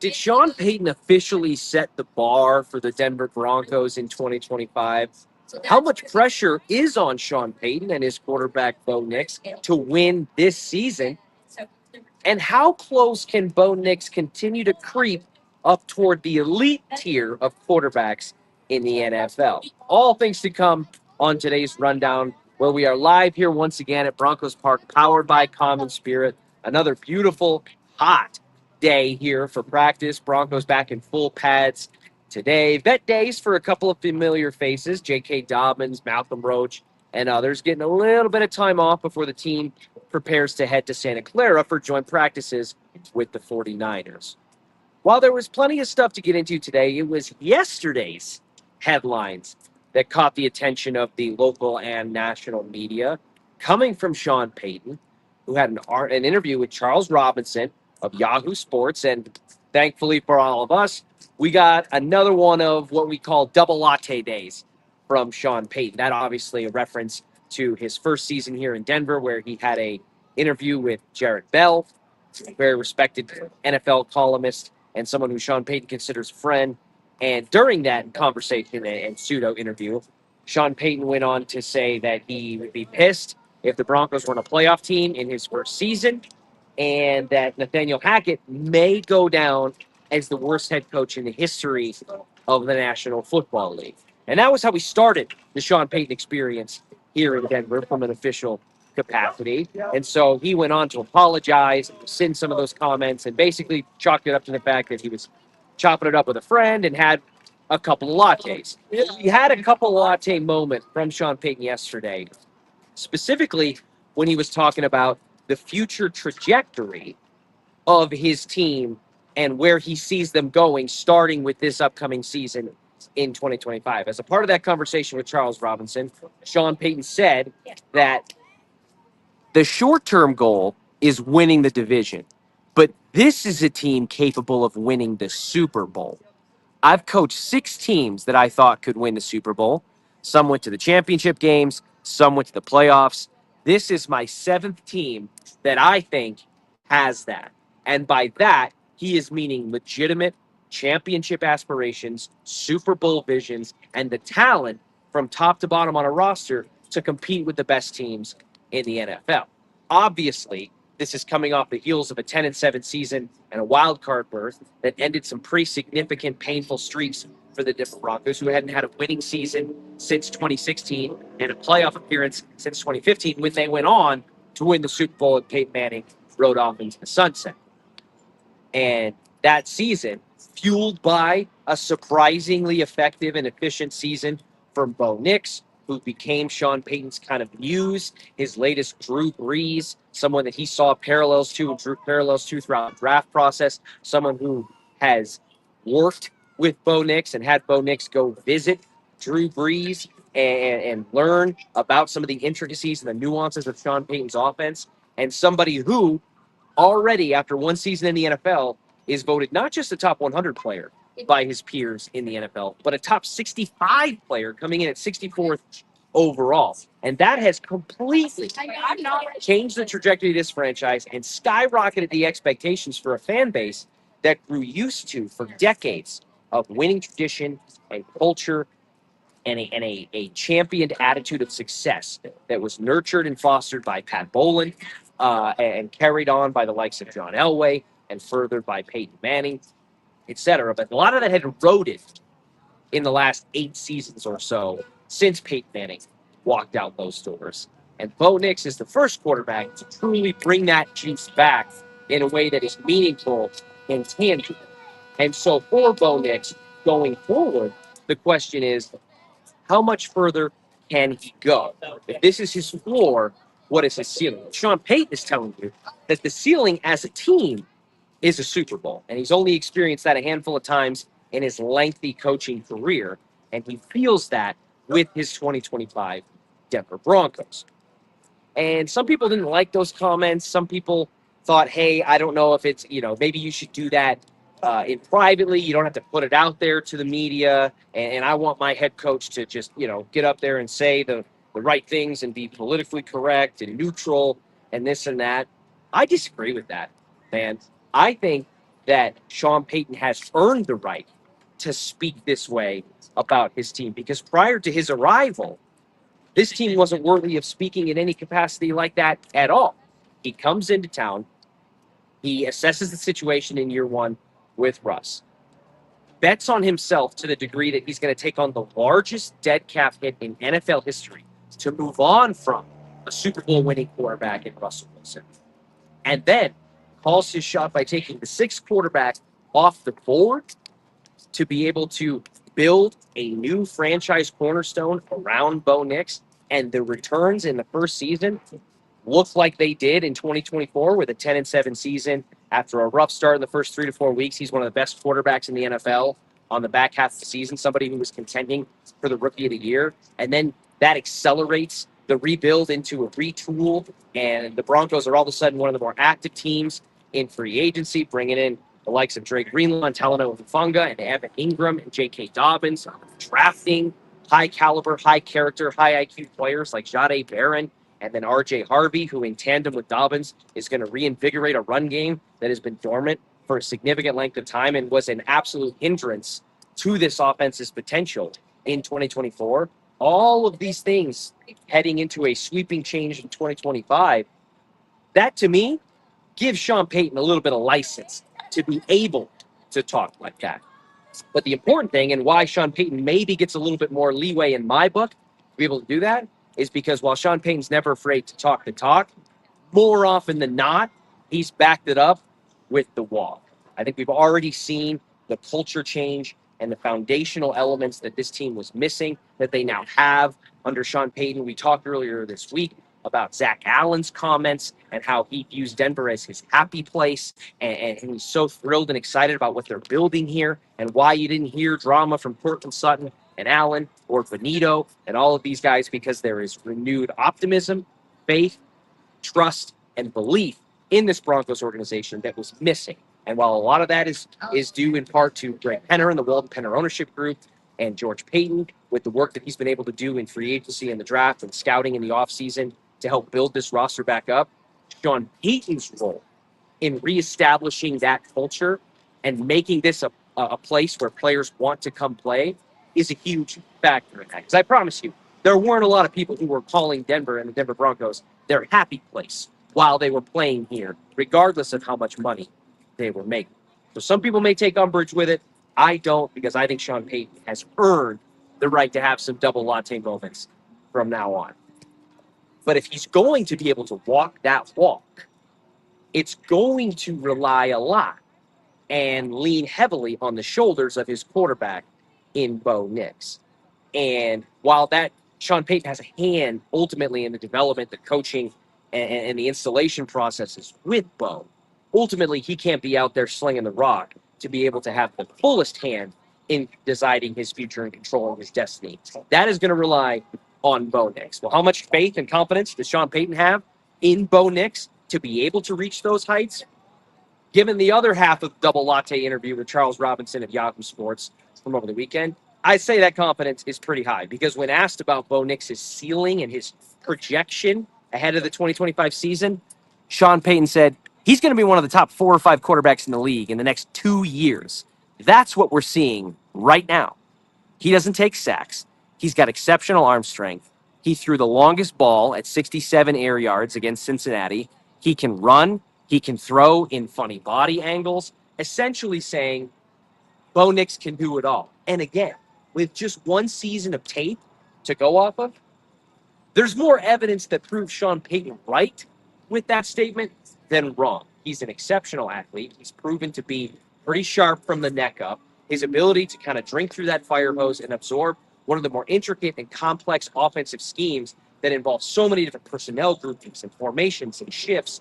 Did Sean Payton officially set the bar for the Denver Broncos in 2025? How much pressure is on Sean Payton and his quarterback, Bo Nix, to win this season? And how close can Bo Nix continue to creep up toward the elite tier of quarterbacks in the NFL? All things to come on today's rundown, where we are live here once again at Broncos Park, powered by Common Spirit. Another beautiful, hot day here for practice. Broncos back in full pads today. Vet days for a couple of familiar faces, J.K. Dobbins, Malcolm Roach, and others, getting a little bit of time off before the team prepares to head to Santa Clara for joint practices with the 49ers. While there was plenty of stuff to get into today, it was yesterday's headlines that caught the attention of the local and national media, coming from Sean Payton, who had an interview with Charles Robinson of Yahoo Sports. And thankfully for all of us, we got another one of what we call double latte days from Sean Payton. That obviously a reference to his first season here in Denver, where he had a interview with Jared Bell, a very respected NFL columnist and someone who Sean Payton considers a friend. And during that conversation and pseudo interview, Sean Payton went on to say that he would be pissed if the Broncos weren't a playoff team in his first season, and that Nathaniel Hackett may go down as the worst head coach in the history of the National Football League. And that was how we started the Sean Payton experience here in Denver from an official capacity. And so he went on to apologize, rescind some of those comments, and basically chalked it up to the fact that he was chopping it up with a friend and had a couple of lattes. We had a couple of latte moment from Sean Payton yesterday, specifically when he was talking about the future trajectory of his team and where he sees them going, starting with this upcoming season in 2025. As a part of that conversation with Charles Robinson, Sean Payton said that the short-term goal is winning the division, but this is a team capable of winning the Super Bowl. I've coached 6 teams that I thought could win the Super Bowl. Some went to the championship games, some went to the playoffs. This is my 7th team that I think has that. And by that, he is meaning legitimate championship aspirations, Super Bowl visions, and the talent from top to bottom on a roster to compete with the best teams in the NFL. Obviously, this is coming off the heels of a 10-7 season and a wild card berth that ended some pretty significant, painful streaks for the Denver Broncos, who hadn't had a winning season since 2016 and a playoff appearance since 2015, when they went on to win the Super Bowl and Peyton Manning rode off into the sunset. And that season, fueled by a surprisingly effective and efficient season from Bo Nix, who became Sean Payton's kind of muse, his latest Drew Brees, someone that he saw parallels to and drew parallels to throughout the draft process, someone who has worked with Bo Nix and had Bo Nix go visit Drew Brees and learn about some of the intricacies and the nuances of Sean Payton's offense, and somebody who already, after one season in the NFL, is voted not just a top 100 player by his peers in the NFL, but a top 65 player, coming in at 64th overall. And that has completely changed the trajectory of this franchise and skyrocketed the expectations for a fan base that grew used to, for decades, of winning tradition and culture and a championed attitude of success that was nurtured and fostered by Pat Bowlen and carried on by the likes of John Elway and furthered by Peyton Manning, etc. But a lot of that had eroded in the last 8 seasons or so since Peyton Manning walked out those doors. And Bo Nix is the first quarterback to truly bring that juice back in a way that is meaningful and tangible. And so for Bo Nix going forward, the question is, how much further can he go? If this is his floor, what is his ceiling? Sean Payton is telling you that the ceiling as a team is a Super Bowl, and he's only experienced that a handful of times in his lengthy coaching career, and he feels that with his 2025 Denver Broncos. And some people didn't like those comments. Some people thought, hey, I don't know if it's, maybe you should do that in privately. You don't have to put it out there to the media. And I want my head coach to just, get up there and say the right things and be politically correct and neutral and this and that. I disagree with that, man. I think that Sean Payton has earned the right to speak this way about his team, because prior to his arrival, this team wasn't worthy of speaking in any capacity like that at all. He comes into town, he assesses the situation in year one with Russ, bets on himself to the degree that he's going to take on the largest dead cap hit in NFL history to move on from a Super Bowl winning quarterback in Russell Wilson, and then calls his shot by taking the sixth quarterback off the board to be able to build a new franchise cornerstone around Bo Nix. And the returns in the first season look like they did in 2024 with a 10-7 season. After a rough start in the first 3 to 4 weeks, he's one of the best quarterbacks in the NFL on the back half of the season, somebody who was contending for the Rookie of the Year. And then that accelerates the rebuild into a retool, and the Broncos are all of a sudden one of the more active teams in free agency, bringing in the likes of Drake Greenlaw, Talanoa Hufanga, and Evan Ingram, and J.K. Dobbins, drafting high caliber, high character, high IQ players like Jahdae Barron, and then R.J. Harvey, who in tandem with Dobbins is going to reinvigorate a run game that has been dormant for a significant length of time and was an absolute hindrance to this offense's potential in 2024. All of these things heading into a sweeping change in 2025, that to me gives Sean Payton a little bit of license to be able to talk like that. But the important thing, and why Sean Payton maybe gets a little bit more leeway in my book to be able to do that, is because while Sean Payton's never afraid to talk the talk, more often than not, he's backed it up with the walk. I think we've already seen the culture change and the foundational elements that this team was missing that they now have under Sean Payton. We talked earlier this week about Zach Allen's comments and how he views Denver as his happy place. And he's so thrilled and excited about what they're building here, and why you didn't hear drama from Cortland Sutton and Allen or Benito and all of these guys, because there is renewed optimism, faith, trust, and belief in this Broncos organization that was missing. And while a lot of that is due in part to Greg Penner and the Walton Penner ownership group and George Payton with the work that he's been able to do in free agency and the draft and scouting in the offseason to help build this roster back up, Sean Payton's role in reestablishing that culture and making this a place where players want to come play is a huge factor in that. Because I promise you, there weren't a lot of people who were calling Denver and the Denver Broncos their happy place while they were playing here, regardless of how much money they were making. So some people may take umbrage with it. I don't, because I think Sean Payton has earned the right to have some double latte moments from now on. But if he's going to be able to walk that walk, it's going to rely a lot and lean heavily on the shoulders of his quarterback in Bo Nix. And while that Sean Payton has a hand ultimately in the development, the coaching, and the installation processes with Bo, ultimately he can't be out there slinging the rock to be able to have the fullest hand in deciding his future and controlling his destiny. That is going to rely on Bo Nix. Well, how much faith and confidence does Sean Payton have in Bo Nix to be able to reach those heights? Given the other half of the Double Latte interview with Charles Robinson of Yahoo Sports from over the weekend, I'd say that confidence is pretty high, because when asked about Bo Nix's ceiling and his projection ahead of the 2025 season, Sean Payton said he's going to be one of the top 4 or 5 quarterbacks in the league in the next 2 years. That's what we're seeing right now. He doesn't take sacks. He's got exceptional arm strength. He threw the longest ball at 67 air yards against Cincinnati. He can run. He can throw in funny body angles, essentially saying Bo Nix can do it all. And again, with just one season of tape to go off of, there's more evidence that proves Sean Payton right with that statement than wrong. He's an exceptional athlete. He's proven to be pretty sharp from the neck up. His ability to kind of drink through that fire hose and absorb one of the more intricate and complex offensive schemes that involve so many different personnel groupings and formations and shifts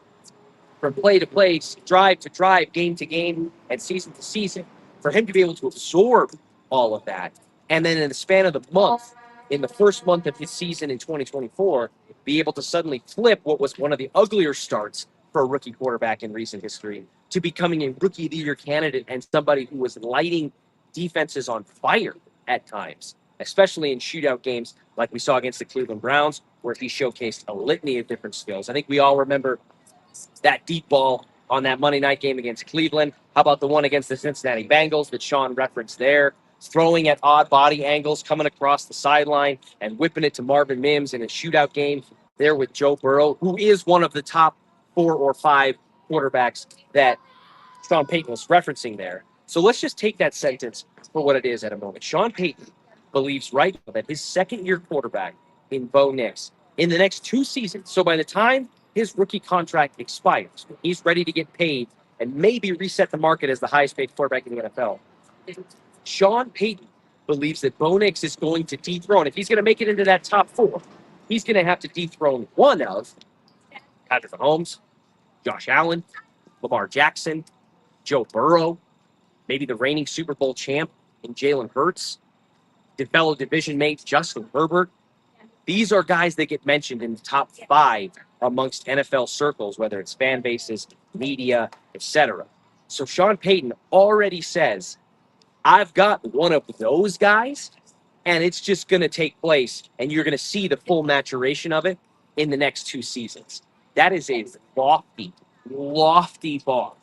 from play to play, drive to drive, game to game, and season to season. For him to be able to absorb all of that, and then in the span of the month, in the first month of his season in 2024, be able to suddenly flip what was one of the uglier starts for a rookie quarterback in recent history to becoming a Rookie of the Year candidate and somebody who was lighting defenses on fire at times, especially in shootout games like we saw against the Cleveland Browns, where he showcased a litany of different skills. I think we all remember that deep ball on that Monday night game against Cleveland. How about the one against the Cincinnati Bengals that Sean referenced there? Throwing at odd body angles, coming across the sideline and whipping it to Marvin Mims in a shootout game there with Joe Burrow, who is one of the top 4 or 5 quarterbacks that Sean Payton was referencing there. So let's just take that sentence for what it is at a moment. Sean Payton believes right now that his second-year quarterback in Bo Nix in the next 2 seasons, so by the time his rookie contract expires, he's ready to get paid and maybe reset the market as the highest-paid quarterback in the NFL. Sean Payton believes that Bo Nix is going to dethrone, if he's going to make it into that top 4, he's going to have to dethrone one of Patrick Mahomes, Josh Allen, Lamar Jackson, Joe Burrow, maybe the reigning Super Bowl champ in Jalen Hurts, fellow division mates Justin Herbert. These are guys that get mentioned in the top 5 amongst NFL circles, whether it's fan bases, media, etc. So Sean Payton already says, I've got one of those guys, and it's just going to take place, and you're going to see the full maturation of it in the next 2 seasons. That is a lofty bar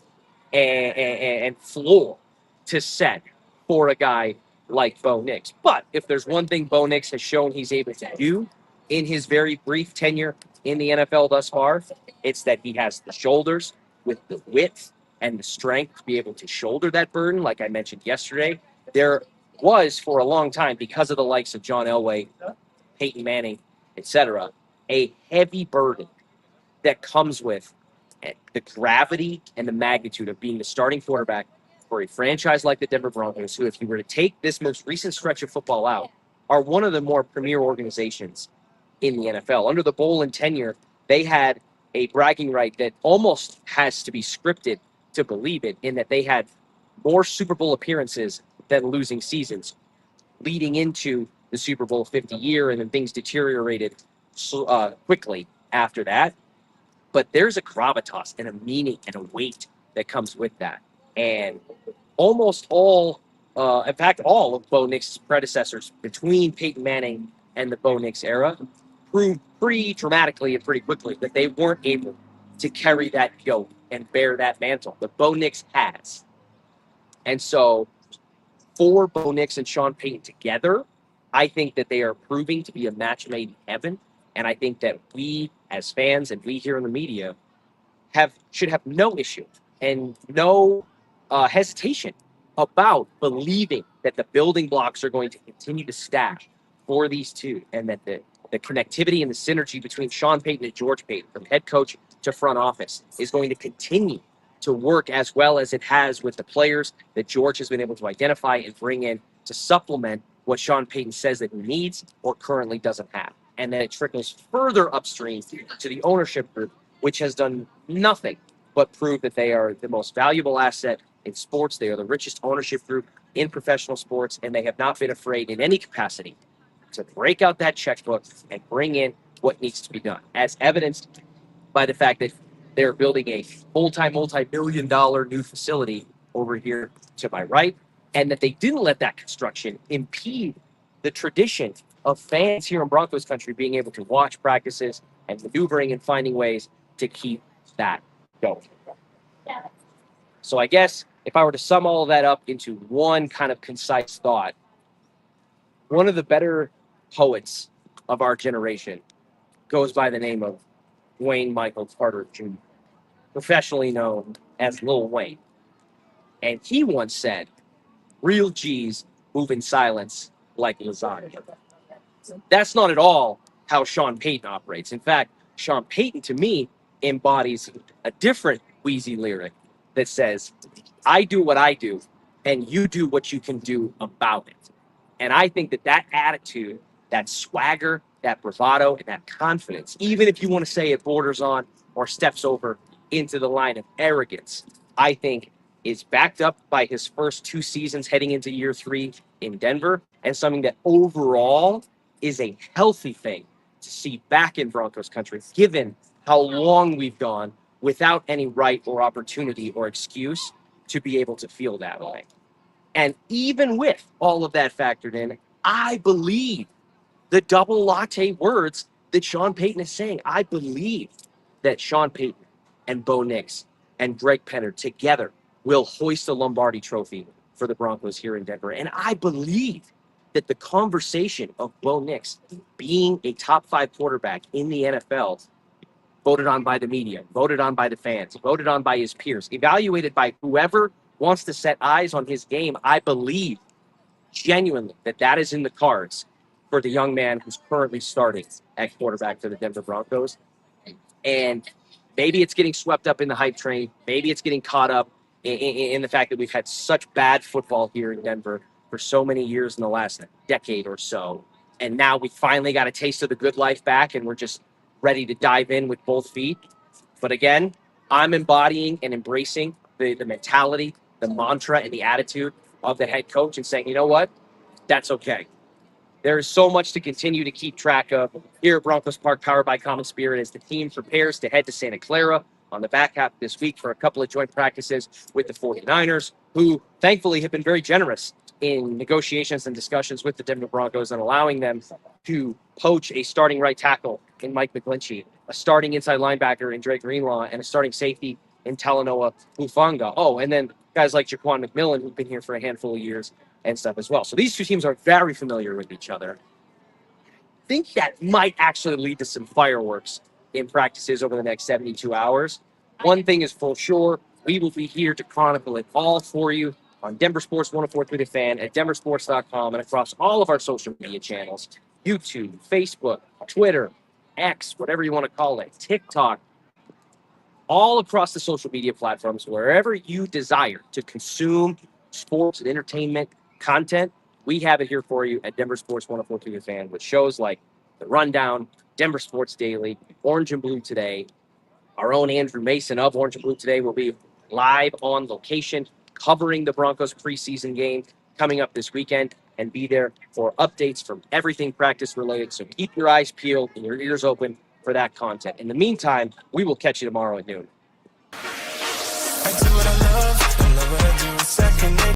and floor to set for a guy like Bo Nix. But if there's one thing Bo Nix has shown he's able to do in his very brief tenure in the NFL thus far, it's that he has the shoulders with the width and the strength to be able to shoulder that burden. Like I mentioned yesterday, there was for a long time, because of the likes of John Elway, Peyton Manning, etc., a heavy burden that comes with the gravity and the magnitude of being the starting quarterback for a franchise like the Denver Broncos, who, if you were to take this most recent stretch of football out, are one of the more premier organizations in the NFL. Under the Bolin tenure, they had a bragging right that almost has to be scripted to believe it, in that they had more Super Bowl appearances than losing seasons leading into the Super Bowl 50 year, and then things deteriorated quickly after that. But there's a gravitas and a meaning and a weight that comes with that. And almost all, in fact, all of Bo Nix's predecessors between Peyton Manning and the Bo Nix era proved pretty dramatically and pretty quickly that they weren't able to carry that yoke and bear that mantle. But Bo Nix has. And so for Bo Nix and Sean Payton together, I think that they are proving to be a match made in heaven. And I think that we as fans and we here in the media should have no issue and no hesitation about believing that the building blocks are going to continue to stack for these two, and that the connectivity and the synergy between Sean Payton and George Payton, from head coach to front office, is going to continue to work as well as it has with the players that George has been able to identify and bring in to supplement what Sean Payton says that he needs or currently doesn't have. And then it trickles further upstream to the ownership group, which has done nothing but prove that they are the most valuable asset in sports. They are the richest ownership group in professional sports, and they have not been afraid in any capacity to break out that checkbook and bring in what needs to be done, as evidenced by the fact that they're building a multi-million-dollar new facility over here to my right, and that they didn't let that construction impede the tradition of fans here in Broncos country being able to watch practices and maneuvering and finding ways to keep that going. So I guess if I were to sum all of that up into one kind of concise thought, one of the better poets of our generation goes by the name of Wayne Michael Carter Jr., professionally known as Lil Wayne. And he once said, real G's move in silence like lasagna. That's not at all how Sean Payton operates. In fact, Sean Payton, to me, embodies a different Wheezy lyric that says, I do what I do, and you do what you can do about it. And I think that that attitude, that swagger, that bravado, and that confidence, even if you want to say it borders on or steps over into the line of arrogance, I think is backed up by his first 2 seasons heading into year 3 in Denver, and something that overall is a healthy thing to see back in Broncos country, given how long we've gone without any right or opportunity or excuse to be able to feel that way. And even with all of that factored in, I believe the double latte words that Sean Payton is saying. I believe that Sean Payton and Bo Nix and Greg Penner together will hoist the Lombardi Trophy for the Broncos here in Denver. And I believe that the conversation of Bo Nix being a top 5 quarterback in the NFL, voted on by the media, voted on by the fans, voted on by his peers, evaluated by whoever wants to set eyes on his game, I believe genuinely that is in the cards for the young man who's currently starting at quarterback for the Denver Broncos. And maybe it's getting swept up in the hype train. Maybe it's getting caught up in the fact that we've had such bad football here in Denver for so many years in the last decade or so. And now we finally got a taste of the good life back, and we're just ready to dive in with both feet. But again, I'm embodying and embracing the mentality, the mantra, and the attitude of the head coach and saying, you know what? That's okay. There is so much to continue to keep track of here at Broncos Park, powered by Common Spirit, as the team prepares to head to Santa Clara on the back half of this week for a couple of joint practices with the 49ers, who thankfully have been very generous in negotiations and discussions with the Denver Broncos and allowing them to poach a starting right tackle in Mike McGlinchey, a starting inside linebacker in Dre Greenlaw, and a starting safety in Talanoa Hufanga. Oh, and then guys like Jaquan McMillan, who've been here for a handful of years and stuff as well. So these two teams are very familiar with each other. I think that might actually lead to some fireworks in practices over the next 72 hours. One thing is for sure, we will be here to chronicle it all for you on Denver Sports 104.3 The Fan, at DenverSports.com, and across all of our social media channels, YouTube, Facebook, Twitter, X, whatever you want to call it, TikTok, all across the social media platforms, wherever you desire to consume sports and entertainment content, we have it here for you at Denver Sports 104.3 The Fan, with shows like The Rundown, Denver Sports Daily, Orange and Blue Today. Our own Andrew Mason of Orange and Blue Today will be live on location covering the Broncos preseason game coming up this weekend, and be there for updates from everything practice related. So keep your eyes peeled and your ears open for that content. In the meantime, we will catch you tomorrow at noon.